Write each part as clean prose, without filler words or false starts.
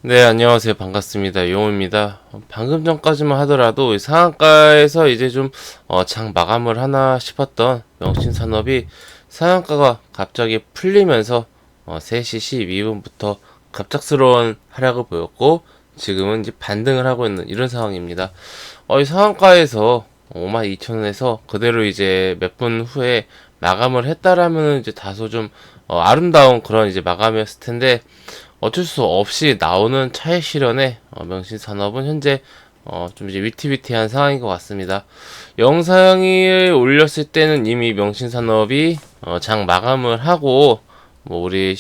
네, 안녕하세요. 반갑습니다. 용호입니다. 방금 전까지만 하더라도 이 상한가에서 이제 좀 장 마감을 하나 싶었던 명신산업이 상한가가 갑자기 풀리면서 3시 12분부터 갑작스러운 하락을 보였고 지금은 이제 반등을 하고 있는 이런 상황입니다. 이 상한가에서 52,000원에서 그대로 이제 몇 분 후에 마감을 했다라면 이제 다소 좀 아름다운 그런 이제 마감이었을 텐데 어쩔 수 없이 나오는 차익 실현에 명신산업은 현재 좀 이제 위태위태한 상황인 것 같습니다. 영상을 올렸을 때는 이미 명신산업이 장 마감을 하고 뭐 우리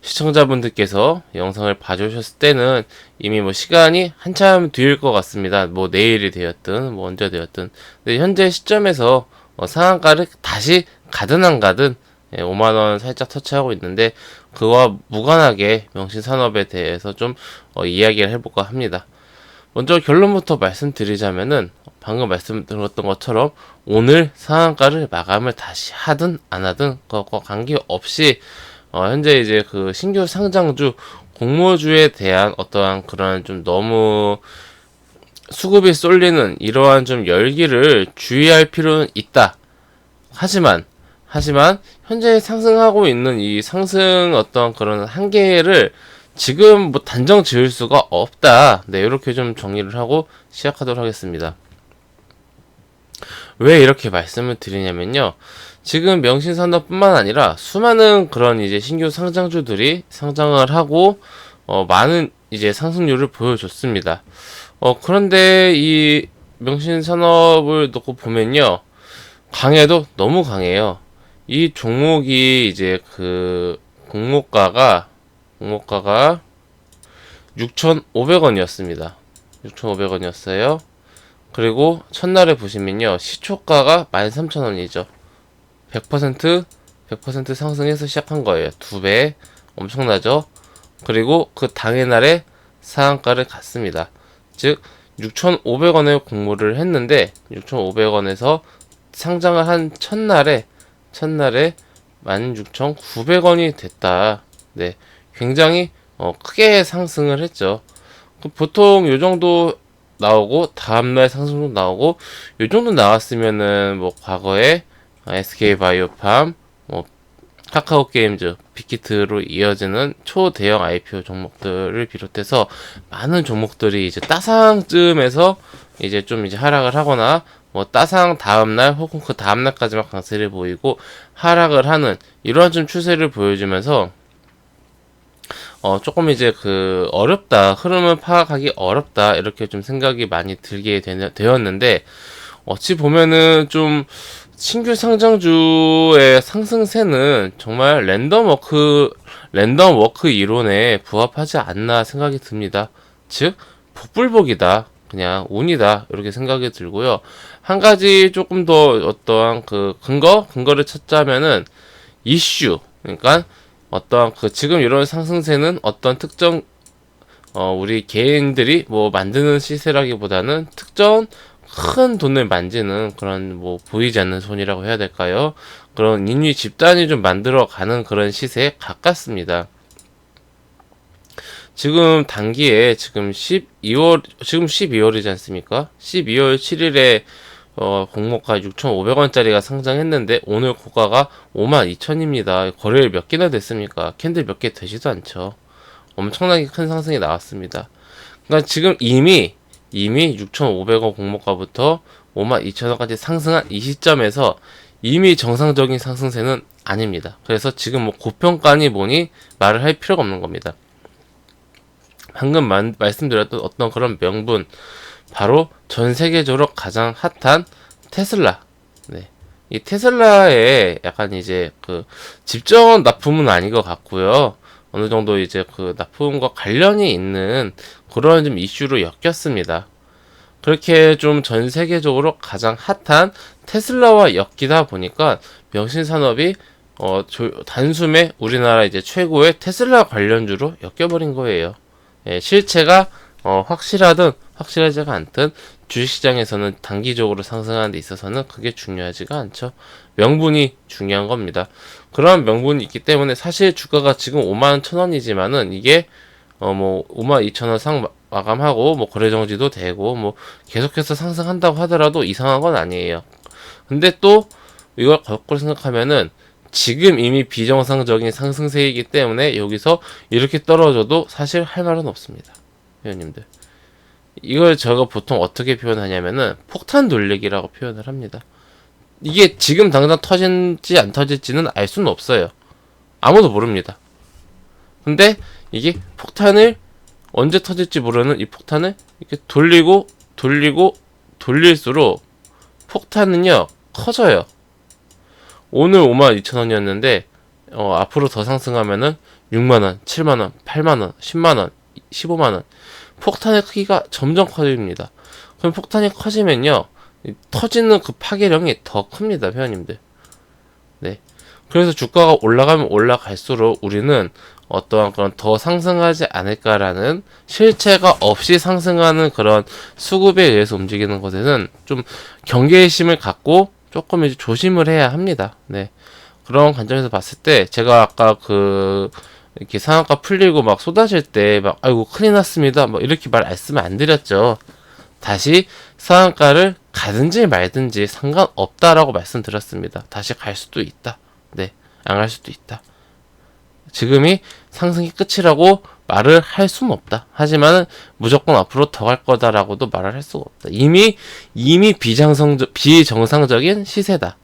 시청자분들께서 영상을 봐주셨을 때는 이미 뭐 시간이 한참 뒤일 것 같습니다. 뭐 내일이 되었든 뭐 언제 되었든. 근데 현재 시점에서 상한가를 다시 가든 안 가든 5만원 살짝 터치하고 있는데 그와 무관하게 명신산업에 대해서 좀 이야기를 해볼까 합니다. 먼저 결론부터 말씀드리자면은 방금 말씀드렸던 것처럼 오늘 상한가를 마감을 다시 하든 안 하든 그것과 관계없이 현재 이제 그 신규 상장주 공모주에 대한 어떠한 그런 좀 너무 수급이 쏠리는 이러한 좀 열기를 주의할 필요는 있다. 하지만 현재 상승하고 있는 이 상승 어떤 그런 한계를 지금 뭐 단정 지을 수가 없다. 네, 이렇게 좀 정리를 하고 시작하도록 하겠습니다. 왜 이렇게 말씀을 드리냐면요. 지금 명신산업뿐만 아니라 수많은 그런 이제 신규 상장주들이 상장을 하고 많은 이제 상승률을 보여줬습니다. 그런데 이 명신산업을 놓고 보면요. 강해도 너무 강해요. 이 종목이 이제 그 공모가가 6,500원이었습니다. 6,500원이었어요. 그리고 첫날에 보시면요. 시초가가 13,000원이죠. 100% 상승해서 시작한 거예요. 2배. 엄청나죠? 그리고 그 당의 날에 상한가를 갔습니다. 즉 6,500원에 공모를 했는데 6,500원에서 상장을 한 첫날에 16,900원이 됐다. 네, 굉장히 크게 상승을 했죠. 보통 요 정도 나오고 다음날 상승도 나오고 요 정도 나왔으면은 뭐 과거에 SK바이오팜, 뭐 카카오게임즈, 빅히트로 이어지는 초대형 IPO 종목들을 비롯해서 많은 종목들이 이제 따상쯤에서 이제 좀 이제 하락을 하거나 뭐 따상 다음날 혹은 그 다음날까지만 강세를 보이고 하락을 하는 이러한 좀 추세를 보여주면서 조금 이제 그 어렵다, 흐름을 파악하기 어렵다 이렇게 좀 생각이 많이 들게 되었는데 어찌 보면은 좀 신규 상장주의 상승세는 정말 랜덤 워크 이론에 부합하지 않나 생각이 듭니다. 즉 복불복이다, 그냥 운이다 이렇게 생각이 들고요. 한 가지 조금 더 어떠한 그 근거를 찾자면은 이슈, 그러니까 어떠한 그 지금 이런 상승세는 어떤 특정 우리 개인들이 뭐 만드는 시세라기보다는 특정 큰 돈을 만지는 그런 뭐 보이지 않는 손이라고 해야 될까요? 그런 인위 집단이 좀 만들어가는 그런 시세에 가깝습니다. 지금 단기에 지금 12월이지 않습니까? 12월 7일에 공모가 6,500원짜리가 상장했는데 오늘 고가가 52,000입니다. 거래일 몇 개나 됐습니까? 캔들 몇 개 되지도 않죠. 엄청나게 큰 상승이 나왔습니다. 그러니까 지금 이미 6,500원 공모가부터 52,000원까지 상승한 이 시점에서 이미 정상적인 상승세는 아닙니다. 그래서 지금 뭐 고평가니 뭐니 말을 할 필요가 없는 겁니다. 방금 말씀드렸던 어떤 그런 명분, 바로 전 세계적으로 가장 핫한 테슬라. 네. 이 테슬라의 약간 이제 그 집전 납품은 아닌 것 같고요. 어느 정도 이제 그 납품과 관련이 있는 그런 좀 이슈로 엮였습니다. 그렇게 좀 전 세계적으로 가장 핫한 테슬라와 엮이다 보니까 명신산업이 단숨에 우리나라 이제 최고의 테슬라 관련주로 엮여버린 거예요. 예, 실체가 확실하든 확실하지가 않든 주식시장에서는 단기적으로 상승하는 데 있어서는 그게 중요하지가 않죠. 명분이 중요한 겁니다. 그런 명분이 있기 때문에 사실 주가가 지금 51,000원이지만은 이게 뭐 52,000원 상 마감하고 뭐 거래 정지도 되고 뭐 계속해서 상승한다고 하더라도 이상한 건 아니에요. 근데 또 이걸 거꾸로 생각하면은 지금 이미 비정상적인 상승세이기 때문에 여기서 이렇게 떨어져도 사실 할 말은 없습니다. 회원님들. 이걸 제가 보통 어떻게 표현하냐면은 폭탄 돌리기라고 표현을 합니다. 이게 지금 당장 터질지 안 터질지는 알 수는 없어요. 아무도 모릅니다. 근데 이게 폭탄을 언제 터질지 모르는 이 폭탄을 이렇게 돌리고 돌릴수록 폭탄은요 커져요. 오늘 52,000원이었는데 앞으로 더 상승하면은 6만원, 7만원, 8만원, 10만원, 15만원 폭탄의 크기가 점점 커집니다. 그럼 폭탄이 커지면요 터지는 그 파괴력이 더 큽니다, 회원님들. 네. 그래서 주가가 올라가면 올라갈수록 우리는 어떠한 그런 더 상승하지 않을까라는 실체가 없이 상승하는 그런 수급에 의해서 움직이는 것에는 좀 경계심을 갖고 조금 이제 조심을 해야 합니다. 네. 그런 관점에서 봤을 때 제가 아까 이렇게 상한가 풀리고 막 쏟아질 때 막 아이고 큰일 났습니다. 막 이렇게 말씀을 안 드렸죠. 다시 상한가를 가든지 말든지 상관없다라고 말씀드렸습니다. 다시 갈 수도 있다. 네. 안 갈 수도 있다. 지금이 상승이 끝이라고 말을 할 수는 없다. 하지만 무조건 앞으로 더 갈 거다라고도 말을 할 수가 없다. 이미 비정상적인 시세다.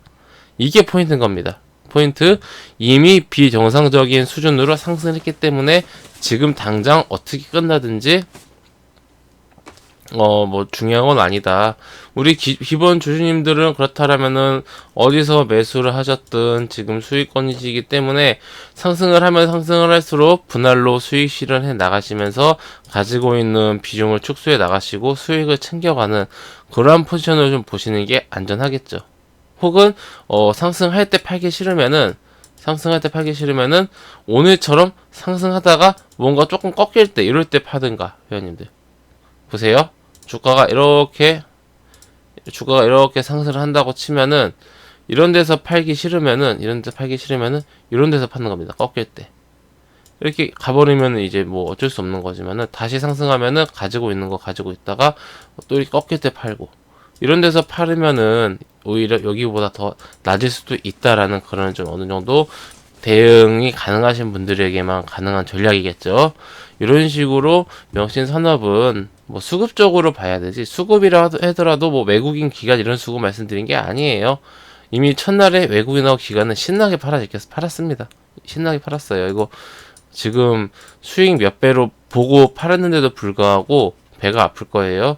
이게 포인트인 겁니다. 포인트, 이미 비정상적인 수준으로 상승했기 때문에 지금 당장 어떻게 끝나든지 뭐 중요한 건 아니다. 우리 기본 주주님들은 그렇다라면은 어디서 매수를 하셨든 지금 수익권이시기 때문에 상승을 하면 상승을 할수록 분할로 수익 실현해 나가시면서 가지고 있는 비중을 축소해 나가시고 수익을 챙겨가는 그러한 포지션을 좀 보시는 게 안전하겠죠. 혹은 상승할 때 팔기 싫으면은 오늘처럼 상승하다가 뭔가 조금 꺾일 때 이럴 때 파든가. 회원님들 보세요. 주가가 이렇게 상승을 한다고 치면은 이런 데서 팔기 싫으면은 이런 데서 파는 겁니다. 꺾일 때 이렇게 가버리면은 이제 뭐 어쩔 수 없는 거지만은 다시 상승하면은 가지고 있는 거 가지고 있다가 또 이렇게 꺾일 때 팔고 이런 데서 팔으면은 오히려 여기보다 더 낮을 수도 있다라는 그런 좀 어느 정도 대응이 가능하신 분들에게만 가능한 전략이겠죠. 이런 식으로 명신 산업은 뭐 수급적으로 봐야 되지, 수급이라 하더라도 뭐 외국인 기관 이런 수급 말씀드린 게 아니에요. 이미 첫날에 외국인하고 기관은 신나게 팔았습니다. 신나게 팔았어요. 이거 지금 수익 몇 배로 보고 팔았는데도 불구하고 배가 아플 거예요.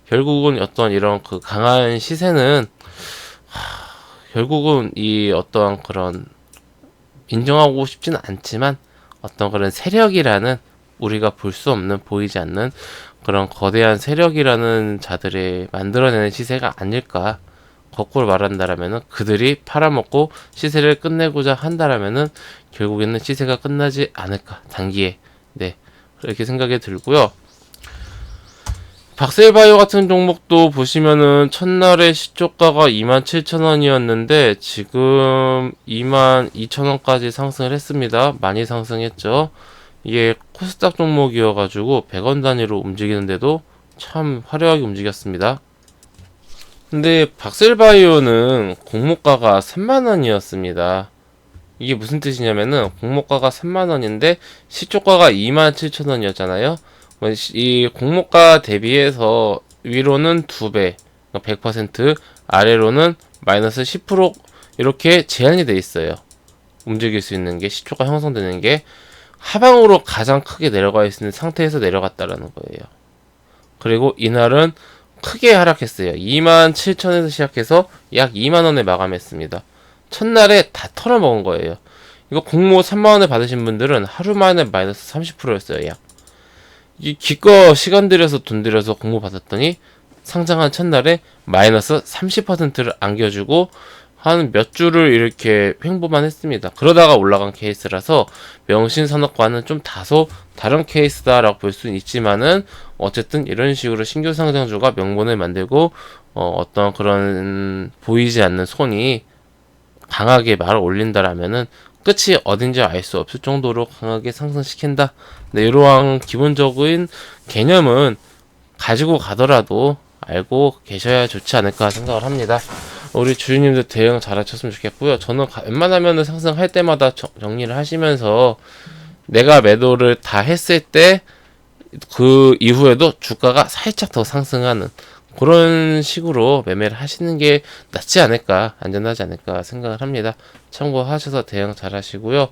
결국은 어떤 이런 그 강한 시세는 결국은 이 어떠한 그런 인정하고 싶지는 않지만 어떤 그런 세력이라는 우리가 볼 수 없는 보이지 않는 그런 거대한 세력이라는 자들이 만들어내는 시세가 아닐까. 거꾸로 말한다라면은 그들이 팔아먹고 시세를 끝내고자 한다라면은 결국에는 시세가 끝나지 않을까 단기에. 네, 그렇게 생각이 들고요. 박셀바이오 같은 종목도 보시면은 첫날에 시초가가 27,000원이었는데 지금 22,000원까지 상승을 했습니다. 많이 상승했죠. 이게 코스닥 종목이어가지고 100원 단위로 움직이는데도 참 화려하게 움직였습니다. 근데 박셀바이오는 공모가가 3만원이었습니다. 이게 무슨 뜻이냐면은 공모가가 3만원인데 시초가가 27,000원이었잖아요. 이 공모가 대비해서 위로는 2배, 100%, 아래로는 마이너스 10% 이렇게 제한이 돼 있어요. 움직일 수 있는 게, 시초가 형성되는 게 하방으로 가장 크게 내려가 있는 상태에서 내려갔다라는 거예요. 그리고 이날은 크게 하락했어요. 27,000원에서 시작해서 약 2만원에 마감했습니다. 첫날에 다 털어먹은 거예요. 이거 공모 3만원에 받으신 분들은 하루 만에 마이너스 30%였어요. 약. 이 기껏 시간 들여서 돈 들여서 공모 받았더니 상장한 첫날에 마이너스 30%를 안겨주고 한 몇 주를 이렇게 횡보만 했습니다. 그러다가 올라간 케이스라서 명신산업과는 좀 다소 다른 케이스다라고 볼 수는 있지만은 어쨌든 이런 식으로 신규 상장주가 명분을 만들고 어떤 그런 보이지 않는 손이 강하게 말을 올린다라면은 끝이 어딘지 알 수 없을 정도로 강하게 상승시킨다. 네, 이러한 기본적인 개념은 가지고 가더라도 알고 계셔야 좋지 않을까 생각을 합니다. 우리 주인님들 대응 잘 하셨으면 좋겠고요. 저는 웬만하면 상승할 때마다 정리를 하시면서 내가 매도를 다 했을 때 그 이후에도 주가가 살짝 더 상승하는 그런 식으로 매매를 하시는 게 낫지 않을까, 안전하지 않을까 생각을 합니다. 참고하셔서 대응 잘 하시고요.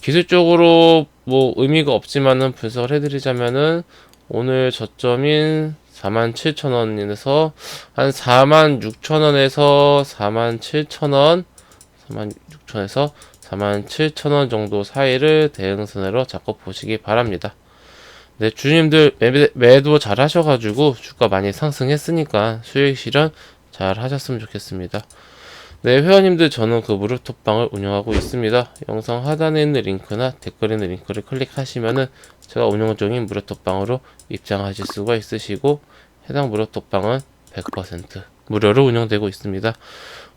기술적으로 뭐 의미가 없지만은 분석을 해드리자면은 오늘 저점인 47,000원에서 한 46,000원에서 47,000원, 46,000원에서 47,000원 정도 사이를 대응선으로 잡고 보시기 바랍니다. 네, 주님들 매도 잘 하셔가지고 주가 많이 상승했으니까 수익 실현 잘 하셨으면 좋겠습니다. 네, 회원님들 저는 그 무료톡방을 운영하고 있습니다. 영상 하단에 있는 링크나 댓글에 있는 링크를 클릭하시면은 제가 운영 중인 무료톡방으로 입장하실 수가 있으시고 해당 무료톡방은 100% 무료로 운영되고 있습니다.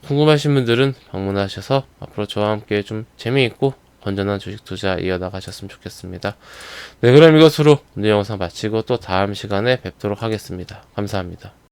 궁금하신 분들은 방문하셔서 앞으로 저와 함께 좀 재미있고 건전한 주식 투자 이어나가셨으면 좋겠습니다. 네, 그럼 이것으로 오늘 영상 마치고 또 다음 시간에 뵙도록 하겠습니다. 감사합니다.